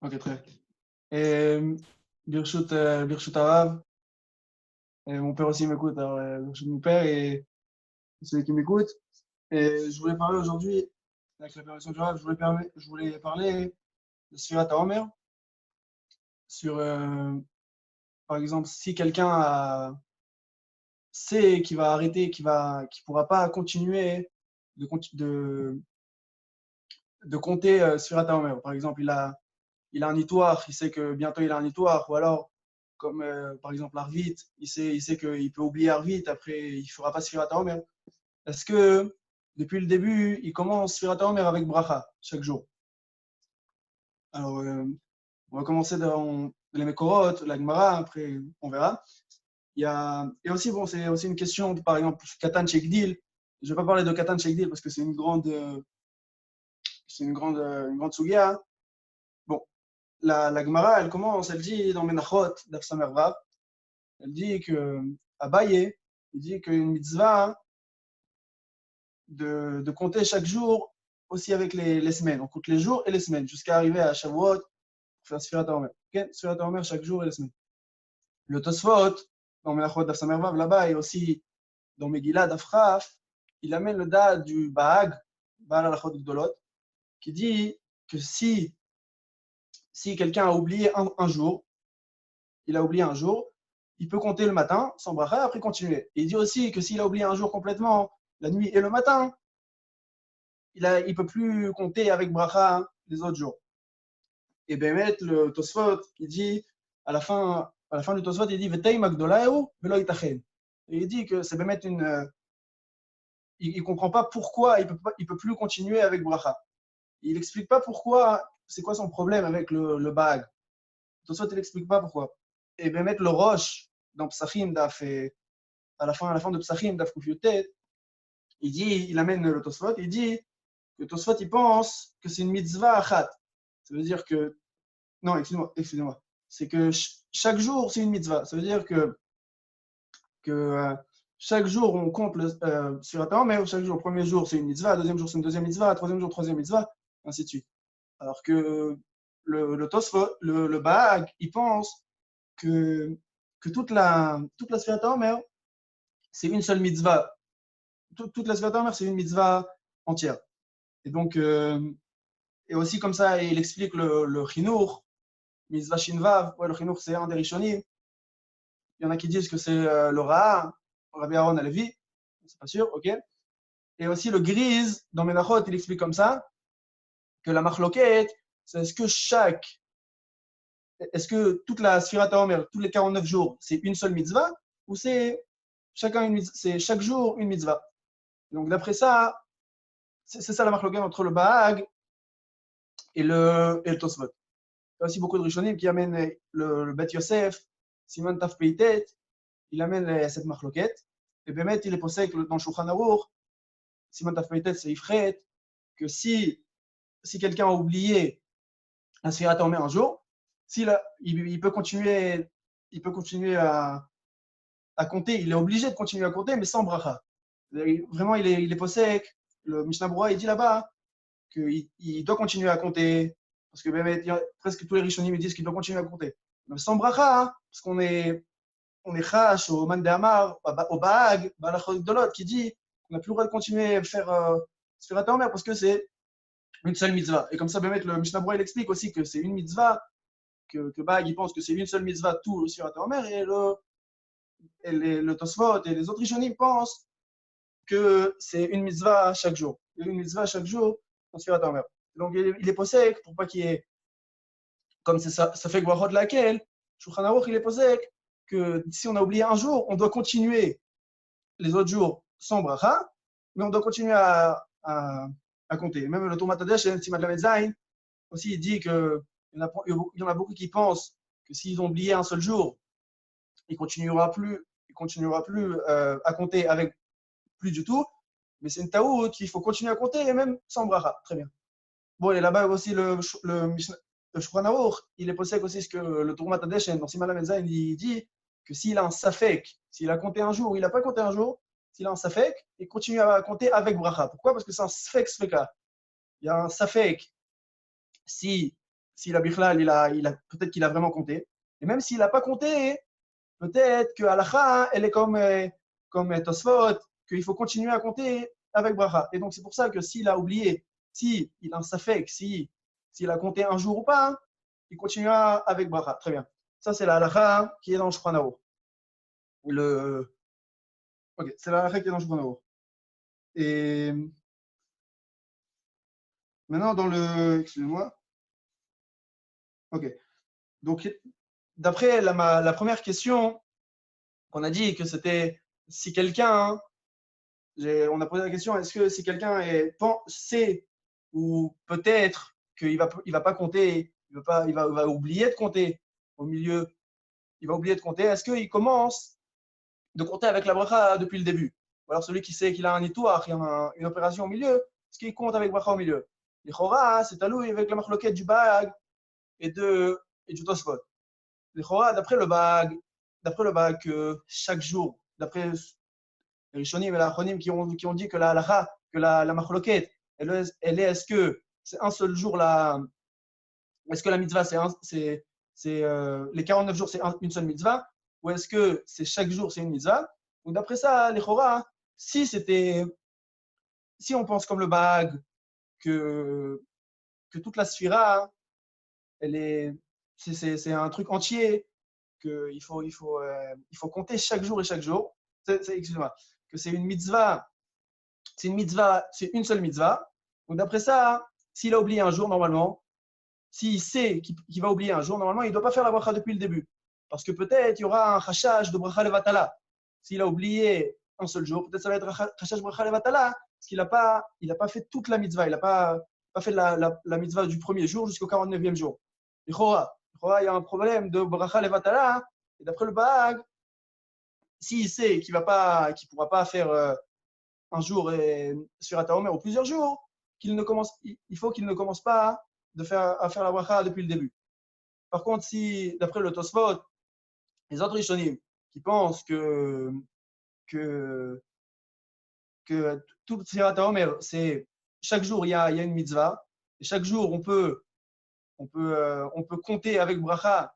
Ok, très bien. Et Birchut Arav, et mon père aussi m'écoute, alors Birchut mon père et celui qui m'écoute. Et je voulais parler aujourd'hui, avec la permission du Rav, je voulais parler de Sfirat HaOmer, sur, par exemple, si quelqu'un sait qu'il va arrêter, qu'il pourra pas continuer de, de compter Sfirat HaOmer. Par exemple, il a un nitoire, il sait que bientôt il a un nitoire, ou alors, comme par exemple Arvit, il sait qu'il peut oublier Arvit, après il ne fera pas Sfirat HaOmer. Est-ce que depuis le début, il commence Sfirat HaOmer avec Bracha chaque jour? Alors, on va commencer dans les Mekorot, la Gemara, après on verra. Et aussi, bon, c'est aussi une question, par exemple, Katan Shekdil. Je ne vais pas parler de Katan Shekdil parce que une grande sugia. Bon, la Gemara, elle commence, elle dit dans Menachot, Daf Samervav, elle dit que Abaye, il dit qu'une mitzvah de compter chaque jour aussi avec les semaines. On compte les jours et les semaines jusqu'à arriver à Shavuot pour faire Sfirat HaOmer. Okay? Sfirat HaOmer chaque jour et les semaines. Le Tosfot, dans Menachot Daf Samervav, là-bas, et aussi dans Megillah d'Afraf, il amène le dad du Bahag, Baal Alachot Gdolot, qui dit que si quelqu'un a oublié un jour, il a oublié un jour, il peut compter le matin sans bracha et après continuer. Et il dit aussi que s'il a oublié un jour complètement, la nuit et le matin, il ne peut plus compter avec bracha les autres jours. Et Bémet, le Tosfot, il dit, à la fin du Tosfot, il dit Vetei Magdolaeu velo itachen. Et il dit que c'est Bémet il ne comprend pas pourquoi il peut plus continuer avec bracha. Il n'explique pas pourquoi, c'est quoi son problème avec le bag. Tosfot, il n'explique pas pourquoi. Et Bémet, le Roche, dans Psachim, à la fin de Psachim, Daf Kufiyutet, il amène le Tosfot, il dit que Tosfot, il pense que c'est une mitzvah achat. Ça veut dire que, non, excusez-moi, c'est que chaque jour, c'est une mitzvah. Ça veut dire que chaque jour, on compte sur Atam, mais chaque jour, le premier jour, c'est une mitzvah, le deuxième jour, c'est une deuxième mitzvah, le troisième jour, troisième mitzvah, ainsi de suite. Alors que le Tosfot, le Bahag, il pense que toute la Sfirat HaOmer, c'est une seule mitzvah. Toute la Sfirat HaOmer, c'est une mitzvah entière. Et donc, et aussi comme ça, il explique le Chinour, mitzvah Shinvav, ouais, le Chinour, c'est un des Rishonim. Il y en a qui disent que c'est le Ra'a, Rabbi Aaron Alevi, c'est pas sûr, ok. Et aussi le Grise, dans Menachot, il explique comme ça, que la Machloket, c'est est-ce que toute la Sfirat HaOmer, tous les 49 jours, c'est une seule mitzvah, ou c'est chaque jour une mitzvah. Donc d'après ça, c'est ça la Machloket entre le Bahag et le Tosfot. Il y a aussi beaucoup de Rishonim qui amènent le Bet Yosef, Simon Taf Peitet, il amène cette Machloket. Et Bémet, il est posé dans le Shulchan Aruch, Simon Taf Peitet, c'est Ifret, que si quelqu'un a oublié un Sfirat HaOmer un jour, il peut continuer à compter, il est obligé de continuer à compter, mais sans bracha. Vraiment, il est posé, le Mishnah Berurah, il dit là-bas qu'il doit continuer à compter, parce que Bémet, presque tous les Rishonim disent qu'il doit continuer à compter. Mais sans bracha, hein, parce on est chash au Man de Hamar, au Bahag, à la Dolot, qui dit qu'on n'a plus le droit de continuer à faire Sfirat HaOmer parce que c'est une seule mitzvah. Et comme ça, Bémet, le Mishnah Berurah, il explique aussi que c'est une mitzvah, que Bahag, il pense que c'est une seule mitzvah, tout le Sfirat HaOmer, le Tosfot et les autres Rishonim pensent que c'est une mitzvah chaque jour. Une mitzvah chaque jour dans Sfirat HaOmer. Donc, il est posé pour pas qu'il y ait, comme ça fait Gwarod laquelle, Shulchan Aruch, il est posé que si on a oublié un jour, on doit continuer les autres jours sans bracha, mais on doit continuer à compter. Même le Tomat Hadesh, Tzimad Lamed Zayin, aussi, il dit qu'il y en a beaucoup qui pensent que s'ils ont oublié un seul jour, il continuera plus à compter avec plus du tout. Mais c'est une taout qu'il faut continuer à compter, et même sans bracha. Très bien. Bon, et là-bas aussi, le Shulchan Aruch, il est possible aussi ce que le Tourmat Hadeshen, dans Siman Lamed Zayin, il dit que s'il a un safek, s'il a compté un jour ou il n'a pas compté un jour, s'il a un safek, il continue à compter avec bracha. Pourquoi? Parce que c'est un sfek sveka. Il y a un safek si s'il a Bichlal, peut-être qu'il a vraiment compté. Et même s'il n'a pas compté, peut-être que Halacha, elle est comme Tosfot, qu'il faut continuer à compter avec Bracha. Et donc, c'est pour ça que s'il a oublié, s'il a un safek, s'il a compté un jour ou pas, il continuera avec Bracha. Très bien. Ça, c'est la Halacha qui est dans le Shulchan Aruch. Ok, c'est la Halacha qui est dans le Shulchan Aruch. Et maintenant, excusez-moi. Ok. Donc, d'après la première question, on a dit que c'était si quelqu'un, on a posé la question, est-ce que si quelqu'un sait ou peut-être qu'il va pas compter, il va oublier de compter au milieu, il va oublier de compter, est-ce qu'il commence de compter avec la bracha depuis le début? Ou alors celui qui sait qu'il a un itouach, il y a une opération au milieu, est-ce qu'il compte avec bracha au milieu? Les chora, c'est talouï avec la machloket du bag et du tosfot. Les chora, d'après le bag, que chaque jour, d'après les Rishonim et les Achonim qui ont dit que la halacha, que la machloket, elle est, est-ce que c'est un seul jour est-ce que la mitzvah, les 49 jours, c'est une seule mitzvah, ou est-ce que c'est chaque jour, c'est une mitzvah? Donc d'après ça, les chora, si on pense comme le bag, que toute la sphira, c'est un truc entier, qu'il faut compter chaque jour et chaque jour. Excuse-moi, que c'est une mitzvah, c'est une seule mitzvah. Donc d'après ça, s'il a oublié un jour, normalement, s'il sait qu'il va oublier un jour, normalement, il ne doit pas faire la bracha depuis le début. Parce que peut-être il y aura un chachage de bracha levatala. S'il a oublié un seul jour, peut-être ça va être un chachage de bracha levatala, parce qu'il n'a pas fait toute la mitzvah. Il n'a pas fait la mitzvah du premier jour jusqu'au 49e jour. Il y a un problème de bracha levatala. Et d'après le Bahag, s'il sait qu'il ne pourra pas faire un jour et sur Ataomer ou plusieurs jours, il faut qu'il ne commence pas à faire la bracha depuis le début. Par contre, si, d'après le Tosfot, les autres Rishonim qui pensent que tout Sirat HaOmer, c'est chaque jour il y a une mitzvah, et chaque jour on peut compter avec bracha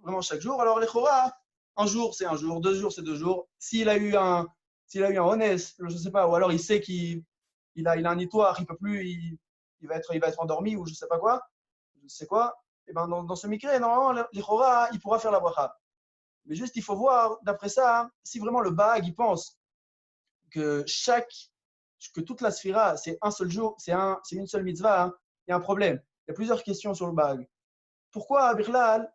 vraiment chaque jour. Alors les Chora, un jour c'est un jour, 2 jours c'est 2 jours. S'il a eu un honest, je ne sais pas, ou alors il sait qu'il a un nitoire, il peut plus, il va être endormi ou je sais pas quoi, je sais quoi. Et ben dans ce micré, normalement les Chora, il pourra faire la bracha. Mais juste il faut voir d'après ça si vraiment le bag il pense que toute la sphira c'est un seul jour, c'est une seule mitzvah, hein, il y a un problème. Il y a plusieurs questions sur le bag. Pourquoi à Birlal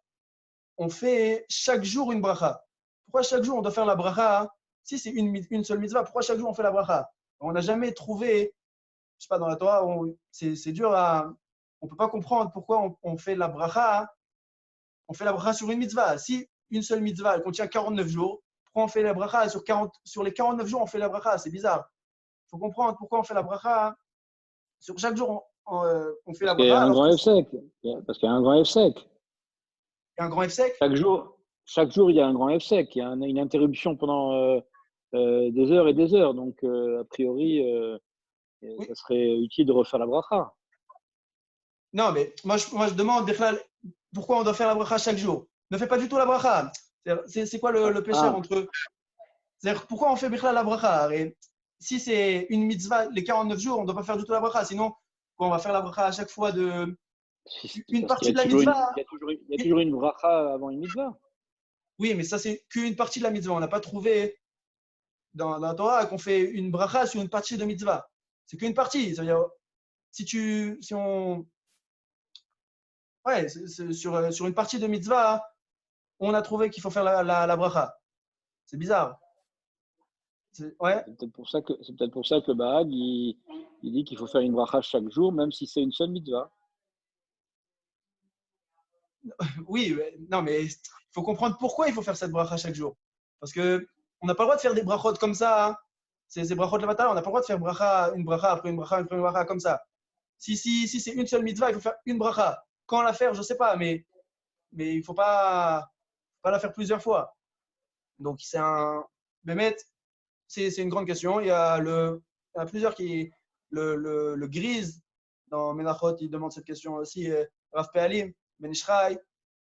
on fait chaque jour une bracha? Pourquoi chaque jour on doit faire la bracha? Si c'est une seule mitzvah, pourquoi chaque jour on fait la bracha? On n'a jamais trouvé, je sais pas, dans la Torah, c'est dur on peut pas comprendre pourquoi on fait la bracha. On fait la bracha sur une mitzvah. Si une seule mitzvah elle contient 49 jours, pourquoi on fait la bracha sur les 49 jours on fait la bracha? C'est bizarre. Il faut comprendre pourquoi on fait la bracha. Sur chaque jour on fait la Parce qu'il y a bracha. un Alors grand F sec. Parce qu'il y a un grand F sec. il y a un grand F sec. Chaque jour, il y a un grand F sec. Il y a une interruption pendant des heures et des heures. Donc, a priori, Oui. ça serait utile de refaire la bracha. Non, mais moi je demande, pourquoi on doit faire la bracha chaque jour? Ne fais pas du tout la bracha. C'est quoi le péché entre eux? C'est-à-dire, pourquoi on fait la bracha? Et si c'est une mitzvah, les 49 jours, on ne doit pas faire du tout la bracha. Sinon, on va faire la bracha à chaque fois une Parce qu'il partie y de a la mitzvah. il y a toujours une bracha avant une mitzvah. Oui, mais ça, c'est qu'une partie de la mitzvah. On n'a pas trouvé dans la Torah qu'on fait une bracha sur une partie de mitzvah. C'est qu'une partie. Ça veut dire, si on. Ouais, sur une partie de mitzvah, on a trouvé qu'il faut faire la bracha. C'est bizarre. Ouais. C'est peut-être pour ça que le Bahag, il dit qu'il faut faire une bracha chaque jour, même si c'est une seule mitzvah. Oui, non, mais il faut comprendre pourquoi il faut faire cette bracha chaque jour. Parce que on n'a pas le droit de faire des brachot comme ça. Hein. C'est brachot levatala. On n'a pas le droit de faire une bracha après une bracha après une bracha comme ça. Si c'est une seule mitzvah, il faut faire une bracha. Quand la faire, je ne sais pas, mais il ne faut pas la faire plusieurs fois. Donc c'est une grande question. Il y a plusieurs qui le Grise dans Menachot, il demande cette question aussi. Rav Pe'alim, Ben Ishraï,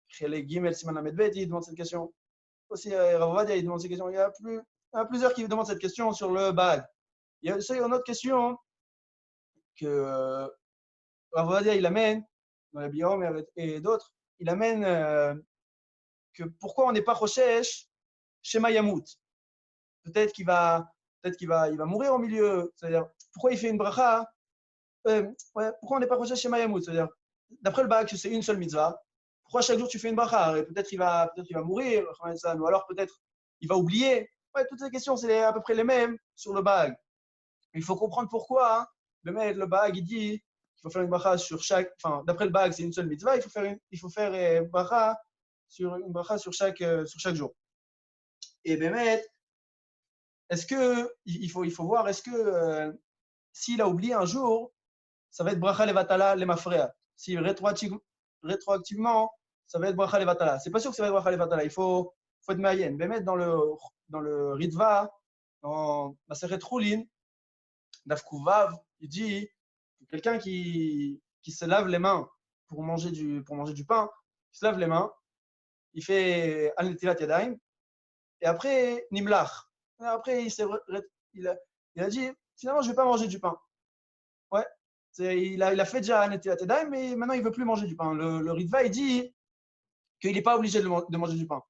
Chelek Gimel Siman Lamed Bet, il demande cette question. Aussi, Rav Ovadia, il demande cette question. Il y a plusieurs qui demandent cette question sur le bag. Il y a aussi une autre question que Rav Ovadia, il amène, dans la Biom et d'autres, il amène que pourquoi on n'est pas Rochesh chez Mayamut. Peut-être qu'il va mourir au milieu. C'est-à-dire, pourquoi il fait une bracha pourquoi on n'est pas Rochesh chez Mayamut? C'est-à-dire, d'après le bag, c'est une seule mitzvah. Pourquoi chaque jour tu fais une bracha? Et peut-être il va mourir, ou alors peut-être il va oublier. Ouais, toutes ces questions, c'est à peu près les mêmes sur le bag. Il faut comprendre pourquoi. Hein. Le bag, il dit qu'il faut faire une bracha sur chaque. Enfin, d'après le bag, c'est une seule mitzvah. Il faut faire une bracha sur chaque jour. Et Bémet, est-ce que il faut voir, est-ce que s'il a oublié un jour, ça va être bracha levatala lemafrea. Si rétroactivement, ça va être bracha levatala. C'est pas sûr que ça va être bracha levatala. Il faut être mayen. Bémet dans le Ritva, dans Maseret Choulin, Dafkuvav, il dit que quelqu'un qui se lave les mains pour manger du pain, il se lave les mains, il fait al netilat yadayim, et après nimlach. Après il a dit finalement je vais pas manger du pain. Ouais, il a fait déjà al netilat yadayim, mais maintenant il veut plus manger du pain. Le Ritva il dit qu'il n'est pas obligé de manger du pain.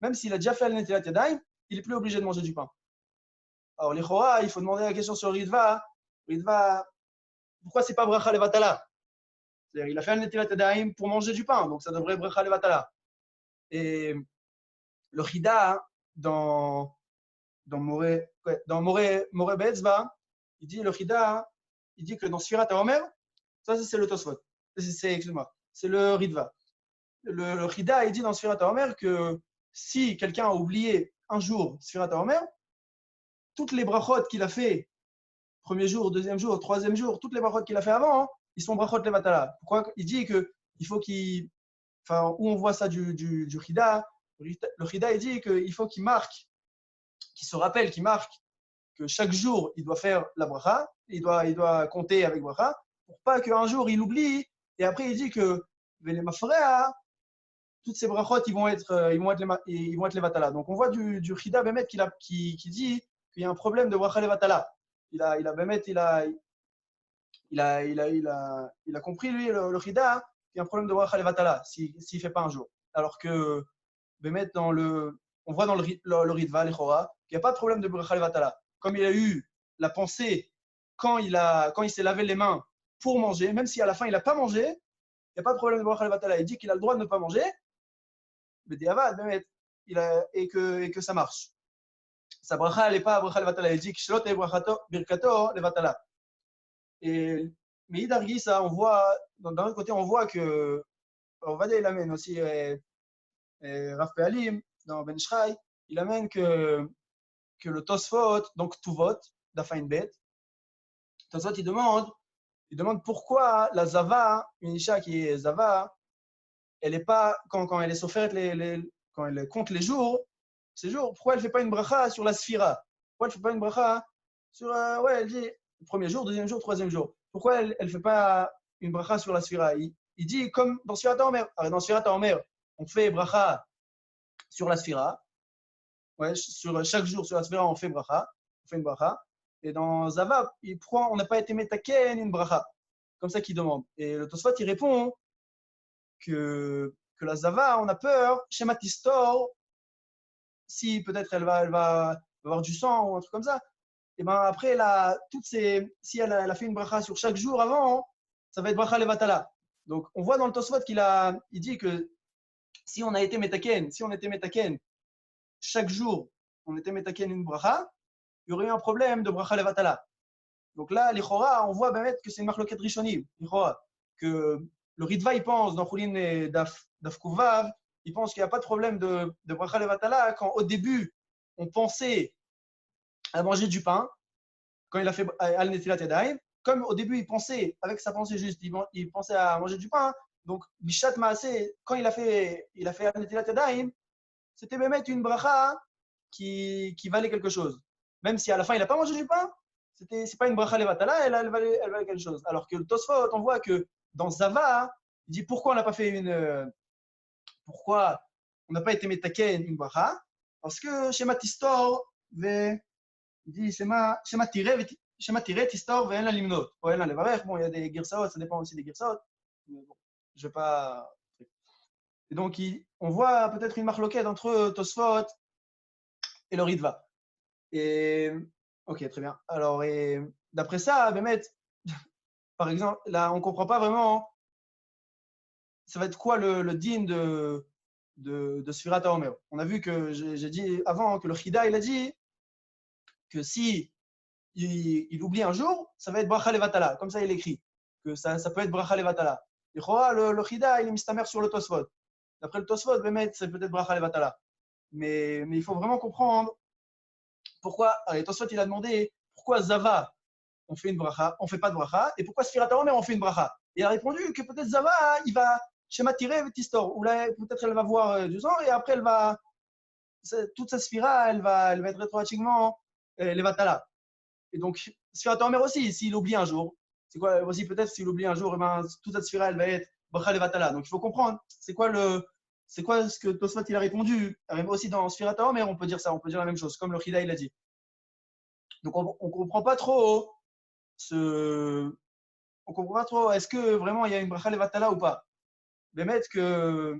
Même s'il a déjà fait al netilat yadayim, il est plus obligé de manger du pain. Alors les Chora, il faut demander la question sur Ritva. Pourquoi c'est pas bracha levatala? C'est-à-dire, il a fait un netilat yadayim pour manger du pain, donc ça devrait être bracha levatala. Et le Chida, dans Moré Be'etzba, il dit que dans Sfirat HaOmer, ça c'est le Tosfot, excuse-moi, c'est le Ritva. Le Chida, il dit dans Sfirat HaOmer que si quelqu'un a oublié un jour Sfirat HaOmer, toutes les brachot qu'il a fait premier jour, deuxième jour, troisième jour, toutes les brachot qu'il a fait avant, hein, ils sont brachot levatala. Pourquoi? Il dit que il faut qu'il, enfin, où on voit ça du Chida, le Chida il dit qu'il faut qu'il marque, qu'il se rappelle, qu'il marque que chaque jour il doit faire la bracha, il doit compter avec bracha, pour pas qu'un jour il oublie, et après il dit que les mafrea, toutes ces brachot ils vont être levatala. Donc on voit du Chida Bémet qui dit qu'il y a un problème de bracha levatala. Il a compris, lui, le Chida, qu'il y a un problème de bracha levatala s'il ne fait pas un jour. Alors que, Bémet, on voit dans le Ritva, les Chora, qu'il n'y a pas de problème de bracha levatala. Comme il a eu la pensée quand il s'est lavé les mains pour manger, même si à la fin il n'a pas mangé, il n'y a pas de problème de bracha levatala. Il dit qu'il a le droit de ne pas manger, mais Bémet, et que ça marche. Sa bracha, elle n'est pas bracha levatala. Il dit que shlot et birkato levatala. Et mais Idargi, ça, on voit, d'un autre côté, on voit que, on va dire, il amène aussi Rav Pealim, dans Ben Ishraï, il amène que le Tosfot, donc Tuvot, d'Afain Bet, Tosfot, il demande pourquoi la Zava, une Isha qui est Zava, elle est pas, quand elle est sofferte, quand elle compte les jours, ces jours, pourquoi elle ne fait pas une bracha sur la Sphira? Pourquoi elle ne fait pas une bracha sur, elle dit, le premier jour, deuxième jour, troisième jour. Pourquoi elle ne fait pas une bracha sur la Sphira? Il dit comme dans Sfirat HaOmer. Dans Sfirat HaOmer, on fait bracha sur la Sphira. Ouais, sur chaque jour sur la Sphira, on fait une bracha. Et dans Zava, on n'a pas été metaken une bracha. Comme ça qu'il demande. Et le Tosfot, il répond que la Zava, on a peur, Shema Tistor, si peut-être elle va avoir du sang ou un truc comme ça. Et ben après, si elle a fait une bracha sur chaque jour avant, ça va être bracha levatala. Donc on voit dans le Tosfot il dit que si on était metaken chaque jour, on était metaken une bracha, il y aurait eu un problème de bracha levatala. Donc là, les Chora, on voit que c'est une marloquette rishonim, que le Ritva, il pense, dans Choulin et Daf Kuvav, il pense qu'il n'y a pas de problème de bracha levatala quand au début, on pensait à manger du pain, quand il a fait al netilat yadayim, comme au début, il pensait, avec sa pensée juste, il pensait à manger du pain, donc bishat maaseh, quand il a fait al netilat yadayim, c'était même une bracha qui valait quelque chose. Même si à la fin, il n'a pas mangé du pain, c'est pas une bracha levatala, elle valait quelque chose. Alors que le Tosfot, on voit que dans Zava, Il dit pourquoi on n'a pas fait pourquoi on n'a pas été metaken une bracha? Parce que Shema Tistor, il dit Shema Tiret Tistor, ve'en la limnot. Ou en la levarech. Bon, il y a des girsaot, ça dépend aussi des girsaot. Mais bon, je ne vais pas. Et donc, on voit peut-être une marloquette entre Tosfot et le Ritva. Et ok, très bien. Alors, d'après ça, Bémet, par exemple, là, on ne comprend pas vraiment. Ça va être quoi le din de Sfirat HaOmer? On a vu que j'ai dit avant que le Chida, il a dit que si il oublie un jour, ça va être Bracha Levatala. Comme ça, il écrit que ça peut être Bracha Levatala. Et le Chida, il est mistamer sur le Tosfot. D'après le Tosfot, Bémet, c'est peut-être Bracha Levatala. Mais il faut vraiment comprendre pourquoi. Allez, Tosfot, il a demandé pourquoi Zava, on fait une bracha, on fait pas de bracha, et pourquoi Sfirat HaOmer, on fait une bracha. Et il a répondu que peut-être Zava, il va Shema Tireh Tistor, ou là, peut-être elle va voir 2 ans, et après, elle va, toute sa Sfira, elle va être rétroactivement les Vatala. Et donc, Sfirat HaOmer aussi, s'il oublie un jour, c'est quoi aussi peut-être s'il oublie un jour, et ben, toute cette Sfira, elle va être bracha les Vatala. Donc, il faut comprendre, c'est quoi ce que Tosfot il a répondu. Même aussi dans Sfirat HaOmer, on peut dire ça, on peut dire la même chose, comme le Chida il a dit. Donc, on ne comprend pas trop on comprend pas trop, est-ce que vraiment il y a une bracha levatala ou pas? Mais mettre que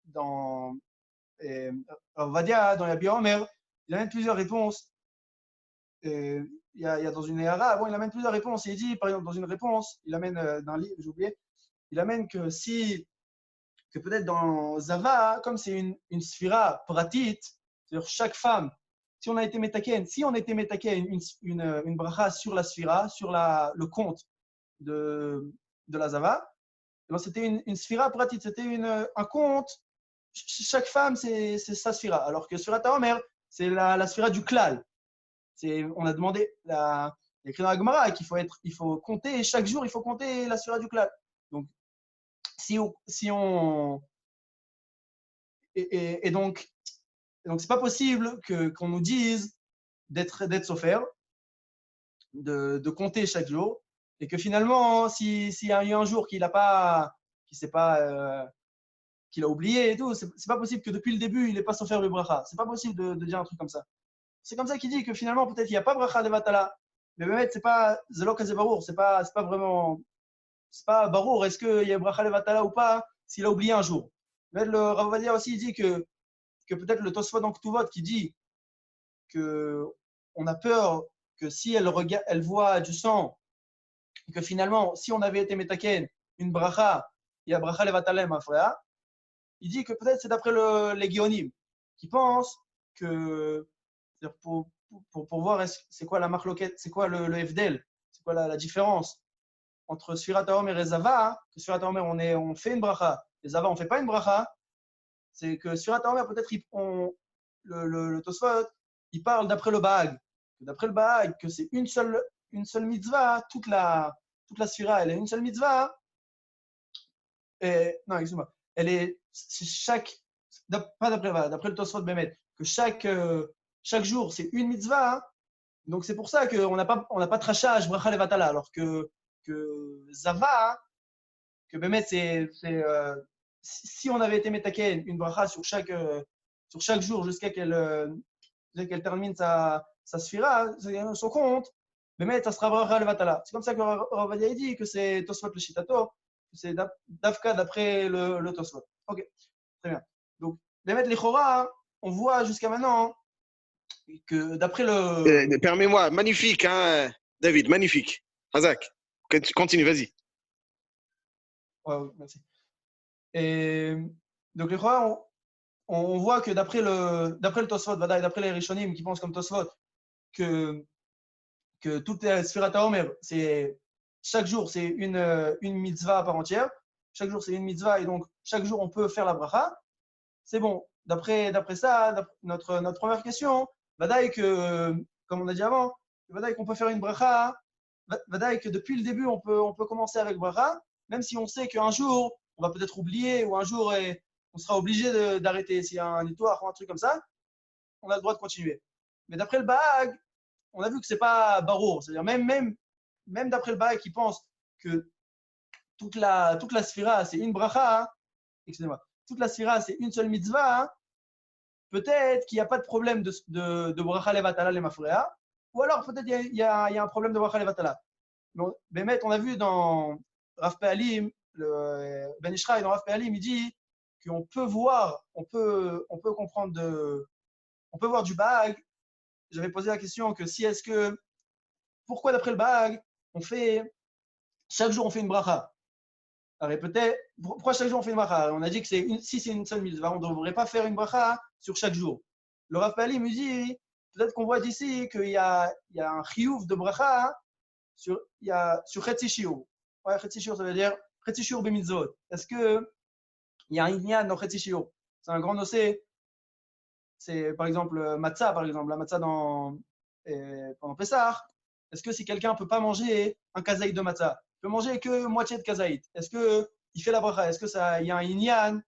dans Vadia, dans Yabi Omer, il amène plusieurs réponses. Il y a dans une Ehara, bon, il amène plusieurs réponses. Il dit, par exemple, dans une réponse, il amène d'un livre, j'ai oublié, il amène que peut-être dans Zava, comme c'est une sphira pratit, c'est-à-dire chaque femme, si on a été métaken une bracha sur la sphira, sur le compte de la Zava, c'était une sphira pratique, c'était un compte. Chaque femme, c'est sa sphira. Alors que Sfirat HaOmer, c'est la sphira du klal. On a demandé, il y a écrit dans la Gemara qu'il faut compter, chaque jour, il faut compter la sphira du klal. Donc, si on et donc, c'est pas possible qu'on nous dise d'être sofer, de compter chaque jour, et que finalement, s'il y a eu un jour qu'il a oublié et tout, c'est pas possible que depuis le début, il n'ait pas faire le bracha. C'est pas possible de dire un truc comme ça. C'est comme ça qu'il dit que finalement, peut-être il n'y a pas bracha de vatala. Mais Bémet, c'est pas zelo kaze barour, c'est pas vraiment, c'est pas barour. Est-ce qu'il y a bracha de vatala ou pas s'il a oublié un jour? Mais le Rav Ovadia aussi, il dit que peut-être le Tosfot dans Ktuvot qui dit que on a peur que si elle voit du sang, que finalement, si on avait été metaken, une bracha, il y a bracha levatalem afrea, il dit que peut-être c'est d'après les Guéonim, qui pensent que, pour voir c'est quoi la marloquette, c'est quoi le FDL, c'est quoi la différence entre Sfirat HaOmer et Zava, que Sfirat HaOmer on fait une bracha, et Zava on fait pas une bracha, c'est que Sfirat HaOmer peut-être le Tosfot, il parle d'après le Bahag, que c'est une seule mitzvah, toute la Sfira, elle est une seule mitzvah. Non, excuse-moi. Pas d'après le Tosfot Bémet, que chaque jour c'est une mitzvah. Donc c'est pour ça qu'on n'a pas trachage bracha levatala, alors que Zava, que Bémet, si on avait été metaken une bracha sur chaque jour jusqu'à qu'elle termine sa sphira, son compte, Bémet, ça sera bracha levatala. C'est comme ça que Ravadia dit que c'est Tosfot le Shitato, que c'est Dafka d'après le Tosfot. Ok, très bien. Donc, Bémet, les Chora, on voit jusqu'à maintenant que d'après le. Permets-moi, magnifique, hein, David, magnifique. Hazak, continue, vas-y. Ouais, merci. Et donc, les Chora, on voit que d'après le Tosfot, d'après les Rishonim qui pensent comme Tosfot, que toute la Sfirat HaOmer, c'est chaque jour, c'est une mitzvah à part entière. Chaque jour, c'est une mitzvah et donc chaque jour, on peut faire la bracha. C'est bon. D'après ça, notre première question, Vadaï que, comme on a dit avant, Vadaï qu'on peut faire une bracha, Vadaï que depuis le début, on peut commencer avec bracha, même si on sait qu'un jour, on va peut-être oublier ou un jour, on sera obligé d'arrêter. S'il y a un étoile ou un truc comme ça, on a le droit de continuer. Mais d'après le Bahag, on a vu que c'est pas barour. C'est-à-dire même d'après le Bahag qui pense que toute la sphira, c'est une bracha, excusez-moi, toute la sphira, c'est une seule mitzvah, peut-être qu'il n'y a pas de problème de bracha levatala le mafrea, ou alors peut-être il y a un problème de bracha levatala. Mais on a vu dans Rav Pe'alim, le Ben Ishraï, dans Rav Pe'alim, il dit qu'on peut voir, on peut comprendre on peut voir du Bahag. J'avais posé la question que pourquoi d'après le Bahag, chaque jour on fait une bracha. Alors peut-être, pourquoi chaque jour on fait une bracha? On a dit que si c'est une seule mitzvah, on ne devrait pas faire une bracha sur chaque jour. Le Rav Pe'alim me dit, peut-être qu'on voit d'ici qu'il y a un chiyuv de bracha sur Chetzi Shiur. Ouais, Chetzi Shiur, ça veut dire Chetzi Shiur b'mitzvot. Est-ce qu'il y a un inyan dans Chetzi Shiur? C'est un grand dossier. C'est par exemple matzah, la matzah pendant Pessah. Est-ce que si quelqu'un ne peut pas manger un kazaït de matzah, il peut manger que moitié de kazaït? Est-ce qu'il fait la bracha? Est-ce qu'il y a un inyan?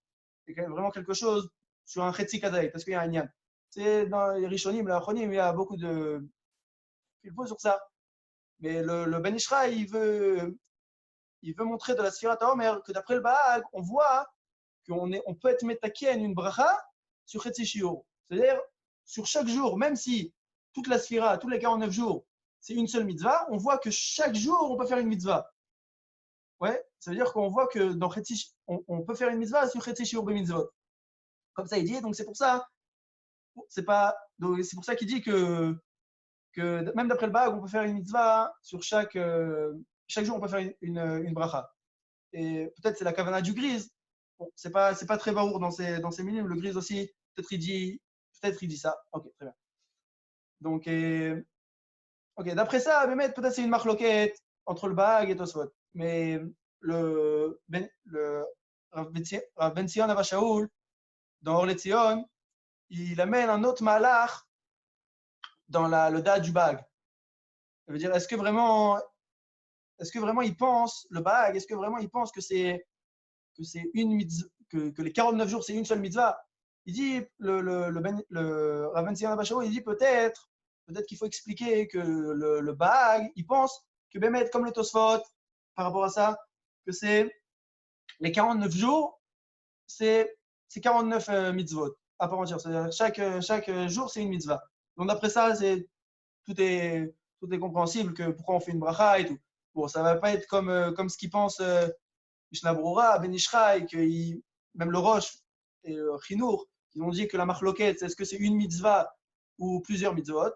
C'est vraiment quelque chose sur un chetzi kazaït? Est-ce qu'il y a un inyan? C'est dans les Rishonim, les Achonim, il y a beaucoup de filpos sur ça. Mais le Ben Ishraï, il veut montrer de la Sfirat HaOmer que d'après le Bahag, on voit qu'on peut être metaken une bracha sur Chetzi Shiur. C'est-à-dire, sur chaque jour, même si toute la Sfira, tous les 49 jours, c'est une seule mitzvah, on voit que chaque jour, on peut faire une mitzvah. Ouais, ça veut dire qu'on voit que dans Chetzi, on peut faire une mitzvah sur Chetzi Shiur b'mitzvot. Comme ça, il dit, donc c'est pour ça qu'il dit que même d'après le Bahag, on peut faire une mitzvah sur chaque jour, on peut faire une bracha. Et peut-être c'est la kavana du Grise. Bon, c'est pas très barour dans ces minimes. Le Grise aussi, peut-être il dit ça. Ok, très bien. Donc, ok, d'après ça, peut-être c'est une marloquette entre le Bahag et Tosfot. Mais le Rav Ben Zion Abba Shaul, dans Or LeZion, il amène un autre malach dans le date du Bahag. Ça veut dire, est-ce que vraiment il pense, le Bahag, est-ce que vraiment il pense que c'est une mitzvah, que les 49 jours c'est une seule mitzvah? Il dit, le Rav Ben Zion Abba Shaul, il dit peut-être qu'il faut expliquer que le Bahag, il pense que Bémet, comme le Tosfot, par rapport à ça, que c'est les 49 jours, c'est 49 mitzvot à part entière. C'est-à-dire chaque jour, c'est une mitzvah. Donc d'après ça, tout est compréhensible que pourquoi on fait une bracha et tout. Bon, ça va pas être comme ce qu'ils pensent Mishnah Brura, Ben Ishraï, même le Roche et Chinour, ils ont dit que la marloquette, est-ce que c'est une mitzvah ou plusieurs mitzvot?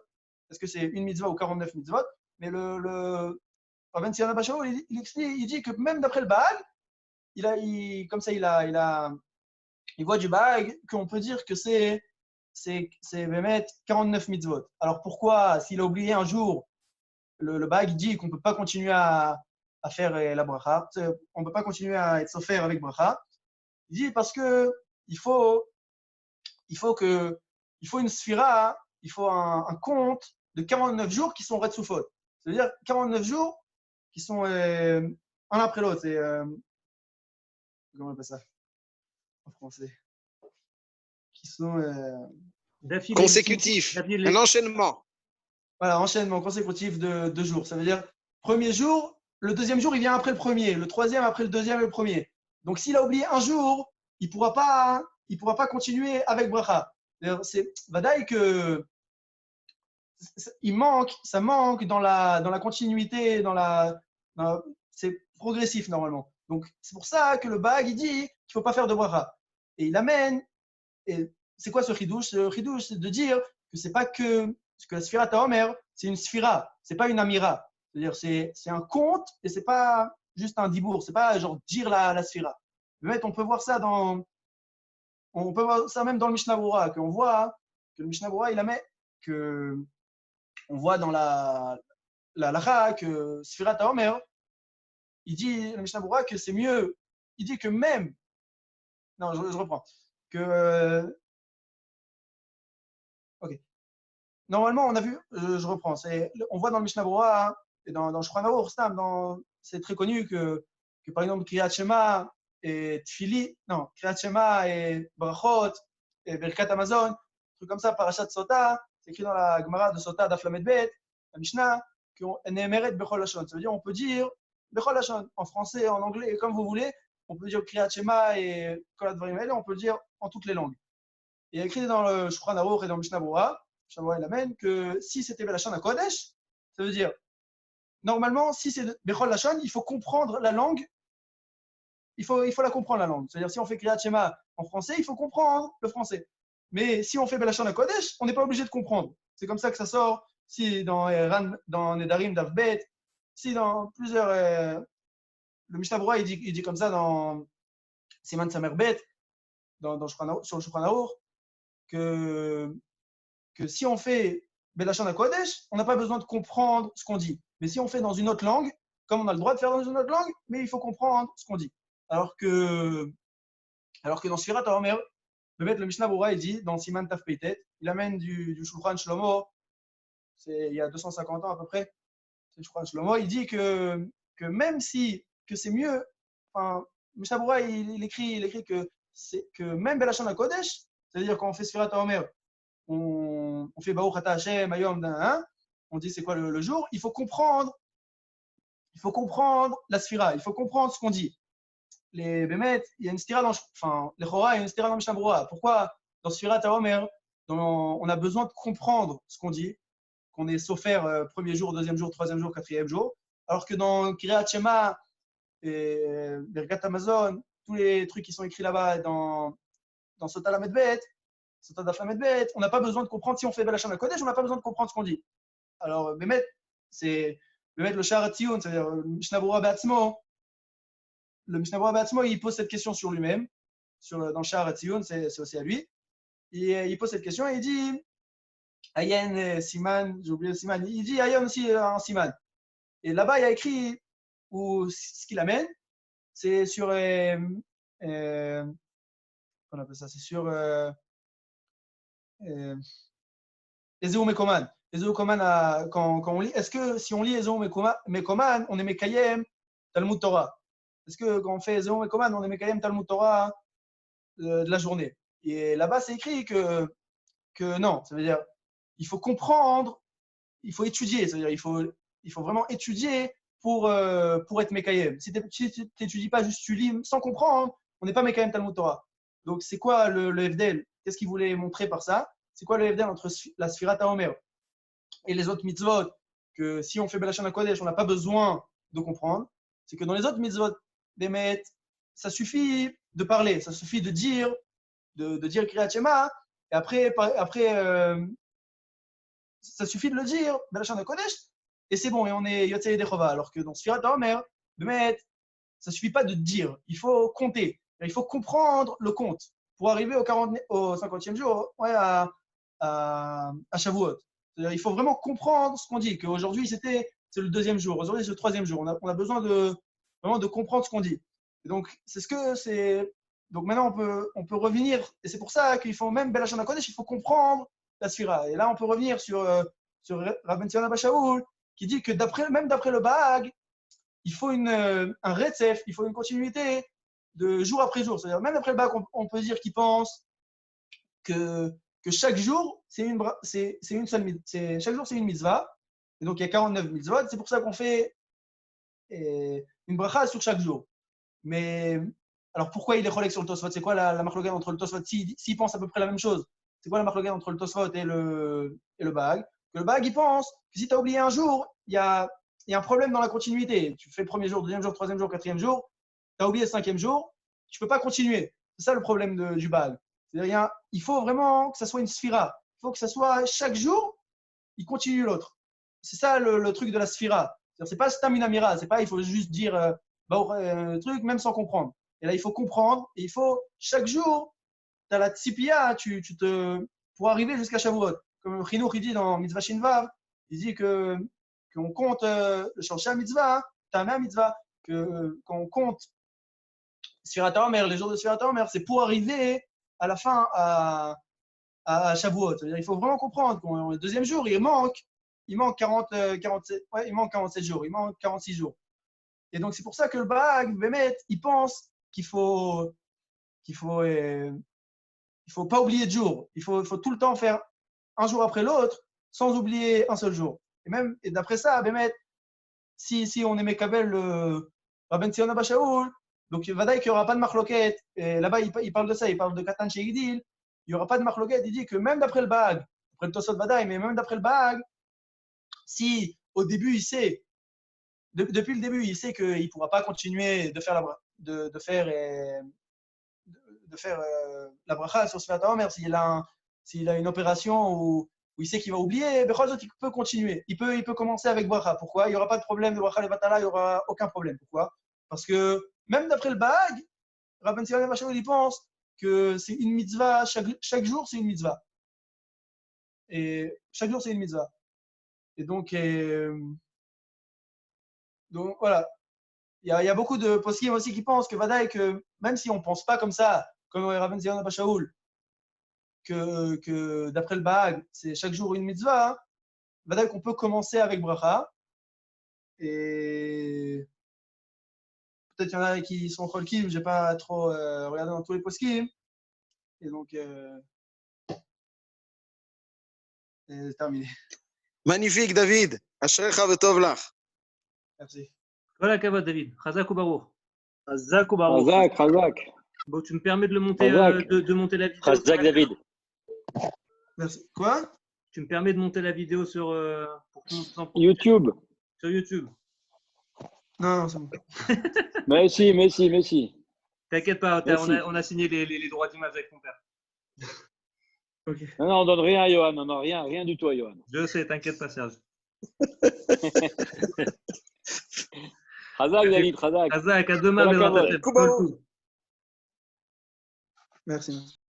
Est-ce que c'est une mitzvah ou 49 mitzvot? Mais le Rav Zion Abba Shaul, il explique, il dit que même d'après le Bahag, comme ça, il voit du Bahag qu'on peut dire que c'est 49 mitzvot. Alors pourquoi, s'il a oublié un jour, le Bahag dit qu'on ne peut pas continuer à faire la bracha, on ne peut pas continuer à être sofer avec bracha. Il dit parce que il faut une sphira, il faut un compte de 49 jours qui sont retsufot. C'est-à-dire 49 jours qui sont un après l'autre. C'est comment on appelle ça en français? Qui sont consécutifs, un enchaînement. Voilà, enchaînement consécutif de jours. Ça veut dire premier jour, le deuxième jour, il vient après le premier, le troisième après le deuxième et le premier. Donc s'il a oublié un jour, il pourra pas continuer avec bracha. C'est vadaï que ça manque dans la continuité, c'est progressif normalement. Donc c'est pour ça que le Bahag il dit qu'il ne faut pas faire de bracha. Et il amène, et c'est quoi ce chidouche? Ce chidouche, c'est de dire que c'est pas que la Sfirat HaOmer, c'est une Sphira, c'est pas une Amira. C'est-à-dire c'est un compte et c'est pas juste un dibour, c'est pas genre dire la Sphira. Mais on peut voir ça même dans le Mishnah Brura, qu'on voit que le Mishnah Brura, il amène on voit dans la lacha que Sfirat HaOmer, il dit, le Mishnah Brura, que c'est mieux. Il dit que même, non, je reprends, ok. Normalement, on a vu, je reprends, on voit dans le Mishnah Brura et dans Shulchan Aruch, c'est très connu que par exemple Kriyat Shema et Tfili, non, Kriyat Shema et Brachot et Birkat Amazon, truc comme ça, Parashat Sota, c'est écrit dans la Gemara de Sota d'Af Lamed Bet, la Mishnah, qu'on est émeret bechol lashon. Ça veut dire on peut dire Bechol Lashon, en français, en anglais, comme vous voulez. On peut dire Kriyat Shema et Kol HaDvarim Haele, on peut le dire en toutes les langues. Il y a écrit dans le Shulchan Aruch et dans le Mishnah Berurah, il amène que si c'était Belashon à Kodesh, ça veut dire, normalement, si c'est Bechol Lashon, il faut comprendre la langue. Il faut la comprendre, la langue. C'est-à-dire, si on fait Kriyat Shema en français, il faut comprendre le français. Mais si on fait Belashon à Kodesh, on n'est pas obligé de comprendre. C'est comme ça que ça sort. Si dans Nedarim d'Avbet, si dans plusieurs. Le Mishnah Berurah, il dit comme ça dans Siman Samerbet, sur le Shulchan Aruch, que si on fait Belashon à Kodesh, on n'a pas besoin de comprendre ce qu'on dit. Mais si on fait dans une autre langue, comme on a le droit de faire dans une autre langue, mais il faut comprendre ce qu'on dit. Alors que dans Sfirat HaOmer, le Mishnah Berurah, il dit, dans Siman Taf Peitet, il amène du Shulchan Shlomo, il y a 250 ans à peu près, c'est le Shulchan Shlomo, il dit que même si que c'est mieux, enfin, Mishnah Berurah, il écrit que même Belashon à Kodesh, c'est-à-dire quand on fait Sfirat HaOmer, on fait Baruch Ata Hashem, Ayom, on dit c'est quoi le jour, il faut comprendre la Sfira, il faut comprendre ce qu'on dit. Les Bémet, il y a une stira les Chora, il y a une stira dans Mishnah Berurah. Pourquoi dans Sfirat HaOmer, on a besoin de comprendre ce qu'on dit, qu'on est sofer premier jour, deuxième jour, troisième jour, quatrième jour, alors que dans Kriyat Shema et Birkat Hamazon, tous les trucs qui sont écrits là-bas dans Sota Lamed Bet, on n'a pas besoin de comprendre. Si on fait Belashon HaKodesh, on n'a pas besoin de comprendre ce qu'on dit. Alors, Bémet, c'est Bémet le Sha'ar HaTziyun, c'est-à-dire le Mishnah Berurah Be'atzmo. Le Mishnah Berurah Be'atzmo, il pose cette question sur lui-même, dans le Sha'ar HaTziyun, c'est aussi à lui. Et il pose cette question et il dit Ayen Siman, j'ai oublié le Siman, il dit Ayen aussi un Siman. Et là-bas, il y a écrit, ou ce qu'il amène, c'est sur. Qu'on appelle ça, c'est sur. Ezeu Mekoman. Ezeu Mekoman, quand on lit, est-ce que si on lit Ezeu Mekoman, on est Mekayem Talmud Torah? Est-ce que quand on fait Ezeu Mekoman, on est Mekayem Talmud Torah de la journée? Et là-bas, c'est écrit que non. Ça veut dire, il faut comprendre, il faut étudier. C'est-à-dire, il faut vraiment étudier pour être Mekayem. Si tu n'étudies pas, juste tu lis sans comprendre, on n'est pas Mekayem Talmud Torah. Donc, c'est quoi le FDL? Qu'est-ce qu'il voulait montrer par ça? C'est quoi le FDL entre la Sfirat HaOmer et les autres mitzvot? Que si on fait Belashon HaKodesh, on n'a pas besoin de comprendre. C'est que dans les autres mitzvot, Bémet, ça suffit de parler, ça suffit de dire Kriyat Shema, et après ça suffit de le dire, Belashon HaKodesh, et c'est bon, et on est Yotzei Dechova. Alors que dans Sfirat HaOmer, Bémet, ça suffit pas de dire, il faut compter, il faut comprendre le compte pour arriver au 50e jour, ouais, à Shavuot. C'est-à-dire, il faut vraiment comprendre ce qu'on dit, qu'aujourd'hui c'est le deuxième jour, aujourd'hui c'est le troisième jour. On a besoin vraiment de comprendre ce qu'on dit. Et donc, donc maintenant on peut revenir, et c'est pour ça qu'il faut même Belashon HaKodesh, il faut comprendre la Sfira. Et là on peut revenir sur Rav Ben Zion Abba Shaul, qui dit que même d'après le Bahag, il faut un retzef, il faut une continuité de jour après jour. C'est-à-dire, même après le Bahag, on peut dire qu'il pense que chaque jour, c'est une seule chaque jour, c'est une mitzvah. Et donc, il y a 49 mitzvot. C'est pour ça qu'on fait une bracha sur chaque jour. Mais, alors, pourquoi il est cholek sur le Tosfot? C'est quoi la marlogan entre le Tosfot? S'il pense à peu près la même chose, c'est quoi la marlogan entre le Tosfot et le Bahag? Que le Bahag, il pense que si tu as oublié un jour, il y a un problème dans la continuité. Tu fais le premier jour, deuxième jour, troisième jour, quatrième jour, tu as oublié le cinquième jour, tu ne peux pas continuer. C'est ça le problème du Bahag. C'est-à-dire, il faut vraiment que ça soit une sphira. Il faut que ça soit chaque jour, il continue l'autre. C'est ça le truc de la sphira. C'est pas stamina mira, c'est pas il faut juste dire le truc même sans comprendre. Et là, il faut comprendre et il faut chaque jour, tu as la tzipia, pour arriver jusqu'à Shavuot. Comme Chinour il dit dans Mitzvah Shinvav, il dit qu'on compte le Shorsha Mitzvah, Tameh Mitzvah, qu'on compte Sfirat HaOmer, les jours de Sfirat HaOmer, c'est pour arriver à la fin à Shavuot. C'est-à-dire, il faut vraiment comprendre qu'au deuxième jour, il manque 47 jours, il manque 46 jours. Et donc, c'est pour ça que le Bahag, Bémet, il pense qu'il faut pas oublier de jour. Il faut tout le temps faire un jour après l'autre sans oublier un seul jour. Et d'après ça, Bémet, si on aimait Kabel le Rabben Zion Abba Shaul, donc Vadaï qu'il n'y aura pas de marloquette. Et là-bas, il parle de ça, il parle de Katan chez Igdil. Il n'y aura pas de marloquette. Il dit que même d'après le Baag, après le Tosot Vadaï, mais même d'après le Baag, si au début il sait, depuis le début, il sait qu'il ne pourra pas continuer de faire la bracha sur Sfat HaOmer s'il a une opération où il sait qu'il va oublier, il peut continuer. Il peut commencer avec bracha. Pourquoi? Il n'y aura pas de problème de bracha levatala, il n'y aura aucun problème. Pourquoi? Parce que même d'après le Baag, Rabban Zion Abba Shaul, il pense que c'est une mitzvah, chaque jour c'est une mitzvah. Et chaque jour c'est une mitzvah. Et donc voilà. Il y a beaucoup de poskim aussi qui pensent que Vadaï, que même si on ne pense pas comme ça, comme Rabban Zion Abba Shaul, que d'après le Baag, c'est chaque jour une mitzvah, Vadaï qu'on peut commencer avec bracha. Et peut-être qu'il y en a qui sont cholkim, je n'ai pas trop regardé dans tous les poskim. Et donc, c'est terminé. Magnifique, David. Ashrecha v'tov lach. Merci. Voilà, Kavod, David. Chazak ou Baruch. Chazak ou Baruch. Razak. Bon, tu me permets de le monter, Chazak. de monter la vidéo. Chazak David. Merci. Quoi? Tu me permets de monter la vidéo sur pour que tout le monde s'en profite. YouTube. Sur YouTube. Non, c'est bon. Mais si. T'inquiète pas, Merci. on a signé les droits d'image avec ton père. Ok. Non, on donne rien à Johan. Non, rien du tout à Johan. Je sais, t'inquiète pas, Serge. Razak, David, Razak. Chazak, à demain, Voilà, Bezrat Kavod. Hashem. Kubaou. Kol tou. Merci.